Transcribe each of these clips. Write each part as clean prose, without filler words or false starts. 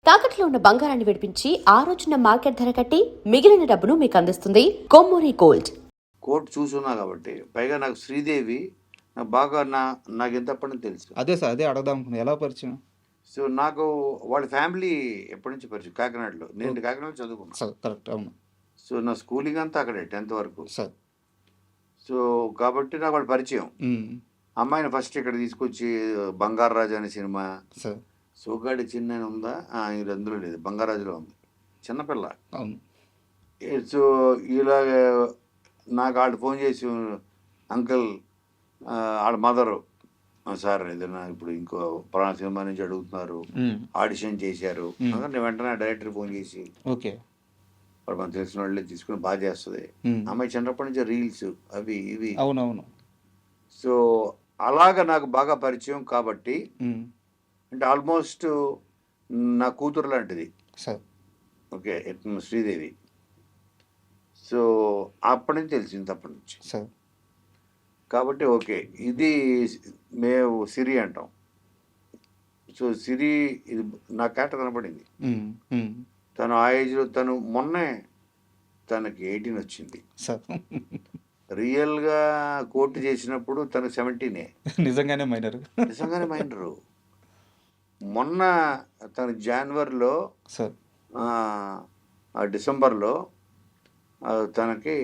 తాకట్లో ఉన్న బంగారాన్ని విడిపించి ఆ రోజున మార్కెట్ ధర కట్టి మిగిలిన డబ్బును మీకు అందిస్తుంది కొమ్మూరి గోల్డ్. కోర్టు చూసున్నా కాబట్టి పైగా నాకు శ్రీదేవి నాకు బాగా నాకు ఎంతప్పటి నుంచి తెలుసు. అదే సార్, అదే అడగదాం అనుకున్నాను. ఎలా పరిచయం? సో నాకు వాళ్ళ ఫ్యామిలీ ఎప్పటి నుంచి పరిచయం కాకినాడలో. నేను కాకినాడలో చదువుకున్నాను సార్ కరెక్ట్, అవును సో నా స్కూలింగ్ అంతా అక్కడే 10th వరకు. సార్. సో కాబట్టి నాకు వాళ్ళు పరిచయం. అమ్మాయిని ఫస్ట్ ఇక్కడ తీసుకొచ్చి బంగారాజు అనే సినిమా, సార్ సోగాడి చిన్న ఉందా ఇది అందులో లేదు, బంగారాజులో ఉంది, చిన్నపిల్ల. అవును. సో ఇలాగ నాకు వాళ్ళు ఫోన్ చేసి అంకుల్ వాళ్ళ మదరు సార్ ఏదైనా ఇప్పుడు ఇంకో పలానా సినిమా నుంచి అడుగుతున్నారు, ఆడిషన్ చేశారు. నేను వెంటనే డైరెక్టర్ ఫోన్ చేసి ఓకే వాడు మనకు తెలిసిన వాళ్ళే తీసుకుని బాగా చేస్తుంది. అమ్మాయి చిన్నప్పటి నుంచి రీల్స్ అవి ఇవి. అవునవును. సో అలాగ నాకు బాగా పరిచయం కాబట్టి అంటే ఆల్మోస్ట్ నా కూతురు లాంటిది సార్. ఓకే శ్రీదేవి. సో అప్పటి నుంచి తెలిసింది అప్పటి నుంచి. సార్ కాబట్టి ఓకే ఇది మేము సిరి అంటాం. సో సిరి ఇది నా క్యారెక్టర్ కనపడింది. తను ఆ ఏజ్లో తను మొన్నే తనకి 18 వచ్చింది సార్. రియల్గా కోర్టు చేసినప్పుడు తనకు 17. నిజంగానే మైనర్. నిజంగానే మైనరు. మొన్న తను జనవరిలో సార్ డిసెంబర్లో తనకి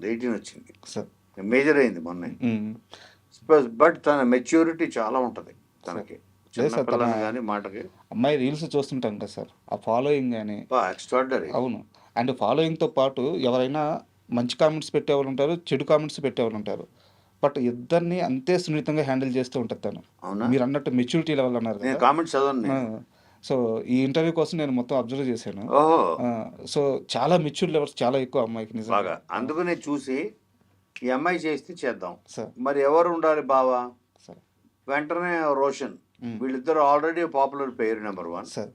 18 వచ్చింది. సార్ మేజర్ అయింది మొన్న. బట్ తన మెచ్యూరిటీ చాలా ఉంటుంది తనకి, చిన్నపిల్లని కానీ మాటకి. అమ్మాయి రీల్స్ చూస్తుంటాం కదా సార్, ఆ ఫాలోయింగ్ కానీ ఎక్స్ట్రాడినరీ. అవును. అండ్ ఫాలోయింగ్తో పాటు ఎవరైనా మంచి కామెంట్స్ పెట్టేవాళ్ళు ఉంటారు, చెడు కామెంట్స్ పెట్టేవాళ్ళు ఉంటారు. బట్ ఇద్దరిని అంతే సున్నితంగా హ్యాండిల్ చేస్తూ ఉంటుంది తను. మీరు అన్నట్టు మెచ్యూరిటీ లెవెల్ అన్నారు కదా, కామెంట్స్ చదవండి. సో ఈ ఇంటర్వ్యూ కోసం నేను మొత్తం అబ్జర్వ్ చేశాను. సో చాలా మెచ్యూర్ లెవెల్స్ చాలా ఎక్కువ అమ్మాయికి నిజంగా. అందుకనే చూసి ఈ అమ్మాయి చేస్తే చేద్దాం సార్. మరి ఎవరు ఉండాలి బావా? వెంటనే రోషన్. వీళ్ళిద్దరు ఆల్రెడీ పాపులర్ పేరు నెంబర్ 1 సార్.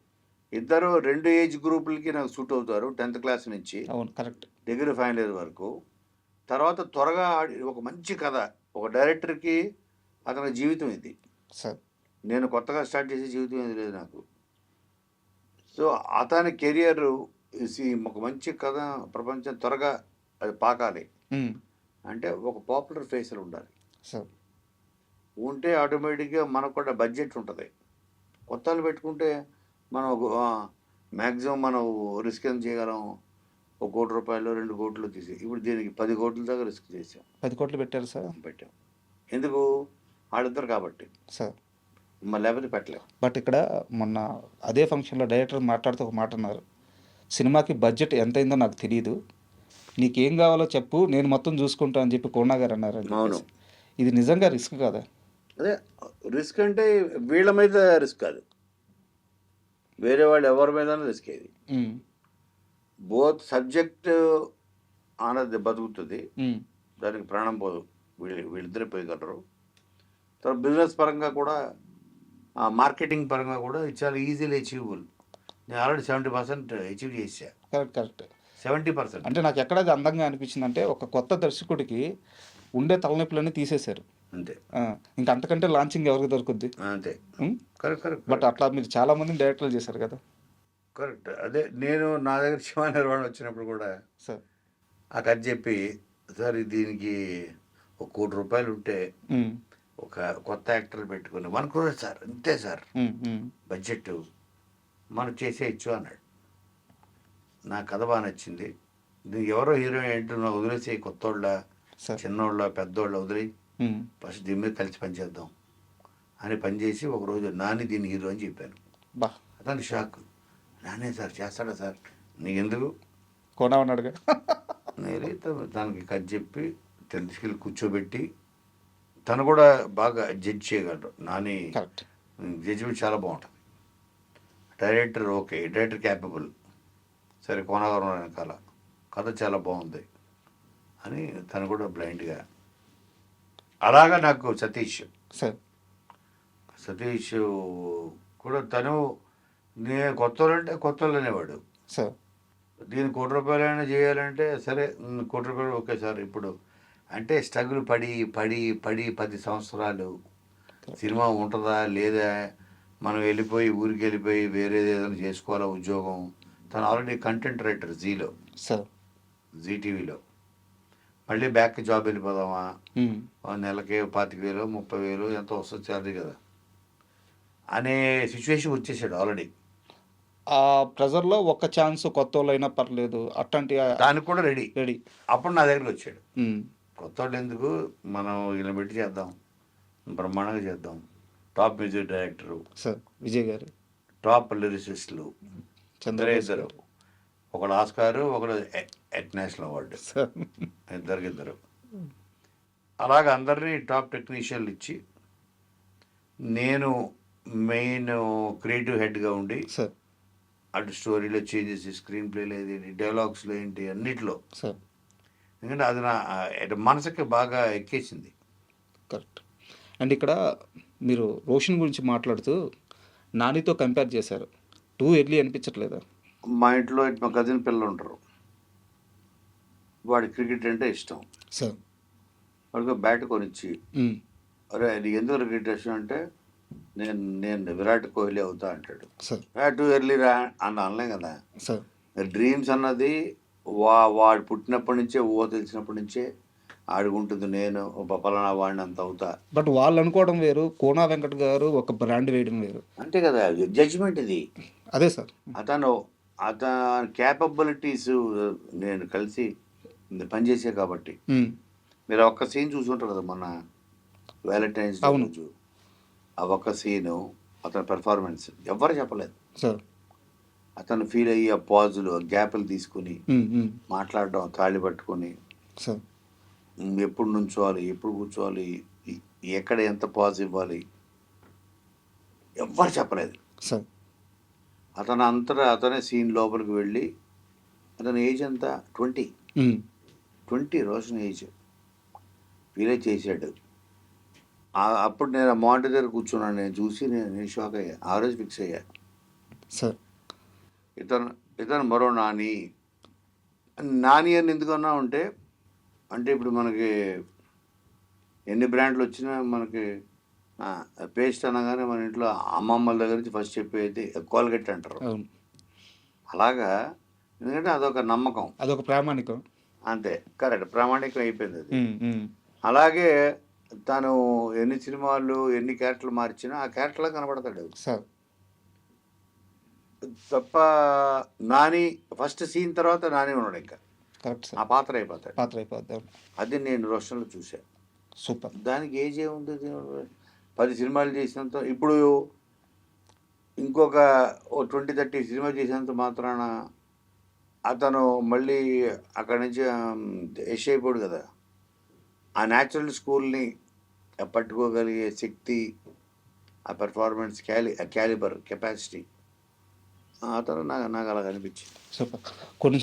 ఇద్దరు 2 ఏజ్ గ్రూపులకి నాకు సూట్ అవుతారు. 10th క్లాస్ నుంచి కరెక్ట్ డిగ్రీ ఫైనల్ ఇయర్ వరకు. తర్వాత త్వరగా ఒక మంచి కథ, ఒక డైరెక్టర్కి అతని జీవితం ఇది సార్. నేను కొత్తగా స్టార్ట్ చేసే జీవితం ఇది లేదు నాకు. సో అతని కెరియర్ ఒక మంచి కథ ప్రపంచం త్వరగా అది పాకాలి అంటే ఒక పాపులర్ ఫేస్లో ఉండాలి సార్. ఉంటే ఆటోమేటిక్గా మనకు కూడా బడ్జెట్ ఉంటుంది. కొత్తలు పెట్టుకుంటే మనం మ్యాక్సిమం మనం రిస్క్ ఎంత చేయగలం? 1 కోటి రూపాయలు 2 కోట్లు తీసి ఇప్పుడు దీనికి 10 కోట్ల దాకా రిస్క్ చేసాం. 10 కోట్లు పెట్టారు సార్. పెట్టాం. ఎందుకు? వాళ్ళిద్దరు కాబట్టి సార్. మళ్ళీ లేకపోతే పెట్టలేము. బట్ ఇక్కడ మొన్న అదే ఫంక్షన్లో డైరెక్టర్ మాట్లాడుతూ ఒక మాట అన్నారు, సినిమాకి బడ్జెట్ ఎంత అయిందో నాకు తెలియదు, నీకేం కావాలో చెప్పు నేను మొత్తం చూసుకుంటా అని చెప్పి కోనా గారు అన్నారు. అవును. ఇది నిజంగా రిస్క్ కదా? అదే రిస్క్ అంటే వీళ్ళ మీద రిస్క్ కాదు, వేరే వాళ్ళు ఎవరి మీద రిస్క్. ఇది బోత్ సబ్జెక్ట్ అన్నది బతుకుతుంది, దానికి ప్రాణం పోదు, వీళ్ళిద్దరే పోయగలరు. తర్వాత బిజినెస్ పరంగా కూడా మార్కెటింగ్ పరంగా కూడా ఇది చాలా ఈజీలీ అచీవబుల్. నేను ఆల్రెడీ 70% అచీవ్ చేసా. కరెక్ట్ 70%. అంటే నాకు ఎక్కడ అది అందంగా అనిపించింది అంటే ఒక కొత్త దర్శకుడికి ఉండే తలనొప్పులన్నీ తీసేశారు అంతే. ఇంకా అంతకంటే లాంచింగ్ ఎవరికి దొరుకుద్ది? అంతే. కరెక్ట్. బట్ అట్లా మీరు చాలా మంది డైరెక్టర్లు చేశారు కదా. కరెక్ట్. అదే నేను నా దగ్గర శివ నిర్వాణ వచ్చినప్పుడు కూడా సార్ ఆ కథ చెప్పి, సార్ దీనికి 1 కోటి రూపాయలు ఉంటే ఒక కొత్త యాక్టర్ పెట్టుకుని 1 crore సార్, అంతే సార్ బడ్జెట్, మనం చేసేయచ్చు అన్నాడు. నా కథ బాగా నచ్చింది. దీనికి ఎవరో హీరోయిన్ ఏంటో వదిలేసి కొత్తోళ్ళ చిన్నోళ్ళ పెద్దోళ్ళ వదిలి ఫస్ట్ దీని మీద కలిసి పనిచేద్దాం అని పనిచేసి ఒకరోజు నాని దీని హీరో అని చెప్పాను. అతను షాక్. నానే సార్ చేస్తాడా సార్? నీకెందుకు కోనా ఉన్నాడుగా. నేను తనకి కథ చెప్పి తీసుకెళ్ళి కూర్చోబెట్టి, తను కూడా బాగా జడ్జ్ చేయగలరు. నాని జడ్జిమెంట్ చాలా బాగుంటుంది. డైరెక్టర్ ఓకే, డైరెక్టర్ క్యాపబుల్, సరే కోనగారు వెనకాల కథ చాలా బాగుంది అని తను కూడా బ్లైండ్గా. అలాగా నాకు సతీష్ కూడా తను నేను కొత్తోళ్ళంటే కొత్తోళ్ళు అనేవాడు. దీని 1 కోటి రూపాయలైనా చేయాలంటే సరే 1 కోటి రూపాయలు ఓకే సార్. ఇప్పుడు అంటే స్ట్రగుల్ పడి 10 సంవత్సరాలు సినిమా ఉంటుందా లేదా మనం వెళ్ళిపోయి ఊరికి వెళ్ళిపోయి వేరేది ఏదైనా చేసుకోవాలా ఉద్యోగం. తను already content writer sir. Zee టీవీలో. మళ్ళీ బ్యాక్ జాబ్ వెళ్ళిపోదామా, నెలకి 25,000 30,000 ఎంతో వస్తుంది శాలరీ కదా అనే సిచ్యువేషన్ వచ్చేసాడు ఆల్రెడీ. ఆ ప్రెజర్లో ఒక్క ఛాన్స్ కొత్త వాళ్ళు అయినా పర్లేదు అట్లాంటి దానికి కూడా రెడీ. రెడీ. అప్పుడు నా దగ్గరికి వచ్చాడు. కొత్త వాళ్ళు ఎందుకు, మనం ఇలా పెట్టి చేద్దాం, బ్రహ్మాండంగా చేద్దాం. Top music director sir Vijay గారు, టాప్ లిరిసిస్టులు చంద్రబాబు ఇద్దరు, ఒకడు ఆస్కారు, ఒకడు నేషనల్ అవార్డు, సార్. ఇద్దరు. అలాగ అందరినీ టాప్ టెక్నీషియన్లు ఇచ్చి నేను మెయిన్ క్రియేటివ్ హెడ్గా ఉండి సార్. అటు స్టోరీలో చేంజెస్, స్క్రీన్ ప్లేలో ఏంటి, డైలాగ్స్లో ఏంటి, అన్నిట్లో. సార్. ఎందుకంటే అది నా మనసుకి బాగా ఎక్కేసింది. కరెక్ట్. అండ్ ఇక్కడ మీరు రోషన్ గురించి మాట్లాడుతూ నానితో కంపేర్ చేశారు. టూ ఎర్లీ అనిపించట్లేదా? మా ఇంట్లో మా కజిన్ పిల్లలు ఉంటారు, వాడి క్రికెట్ అంటే ఇష్టం. సార్. వాడికి బ్యాట్ కొనిచ్చి, అరే నీకు ఎందుకు క్రికెట్ ఇష్టం అంటే నేను విరాట్ కోహ్లీ అవుతా అంటాడు. సార్. టూ ఎర్లీ రా అని అనలేం కదా. సార్. డ్రీమ్స్ అన్నది వాడు పుట్టినప్పటి నుంచే, తెలిసినప్పటి నుంచే ఆడుకుంటుంది. నేను పలానా వాడిని అంత అవుతా. బట్ వాళ్ళు అనుకోవడం వేరు, కోనా వెంకట్ గారు ఒక బ్రాండ్ వేయడం వేరు. అంతే కదా, జడ్జిమెంట్ ఇది. అదే సార్. అతని క్యాపబిలిటీస్ నేను కలిసి పనిచేసే కాబట్టి. మీరు ఒక్క సీన్ చూసుంటారు కదా మొన్న వ్యాలంటైన్స్ డే రోజు, ఆ ఒక్క సీను అతని పెర్ఫార్మెన్స్ ఎవరు చెప్పలేదు సార్. అతను ఫీల్ అయ్యి ఆ పాజులు, గ్యాప్లు తీసుకుని మాట్లాడడం, తాళి పట్టుకొని సార్. ఎప్పుడు నుంచోవాలి, ఎప్పుడు కూర్చోవాలి, ఎక్కడ ఎంత పాజ్ ఇవ్వాలి ఎవ్వరు చెప్పలేదు సార్. అతను అంతటా అతనే సీన్ లోపలికి వెళ్ళి, అతని ఏజ్ ఎంత 20 రోషన్ ఏజ్ ఫీల్ చేశాడు. అప్పుడు నేను మానిటర్ దగ్గర కూర్చున్నాను, నేను చూసి నేను షాక్ అయ్యా. ఆ రోజు ఫిక్స్ అయ్యా సార్. ఇతను మరో నాని అని ఎందుకన్నా అంటే ఇప్పుడు మనకి ఎన్ని బ్రాండ్లు వచ్చినా మనకి పేస్ట్ అనగానే మన ఇంట్లో అమ్మమ్మల దగ్గర నుంచి ఫస్ట్ చెప్పేది కోల్గేట్ అంటారు. అలాగా, ఎందుకంటే అదొక నమ్మకం, అదొక ప్రామాణికం. అంతే, కరెక్ట్, ప్రామాణికం అయిపోయింది అది. అలాగే తను ఎన్ని సినిమాలు ఎన్ని క్యారెక్టర్లు మార్చినా ఆ క్యారెక్టర్లో కనబడతాడు సార్. తప్ప నాని ఫస్ట్ సీన్ తర్వాత నాని ఉన్నాడు, ఇంకా కరెక్ట్ సార్. ఆ పాత్ర అయిపోతాడు. అది నేను రోషన్లో చూశాను. సూపర్. దానికి ఏజ్ ఏముంది, 10 సినిమాలు చేసినంత, ఇప్పుడు ఇంకొక 20-30 సినిమా చేసినంత మాత్రాన అతను మళ్ళీ అక్కడి నుంచి యష్ అయిపోడు కదా. ఆ న్యాచురల్ స్కూల్ని పట్టుకోగలిగే శక్తి, ఆ పెర్ఫార్మెన్స్, క్యాలిబర్, కెపాసిటీ అతను నాకు అలా అనిపించింది. సూపర్. కొన్ని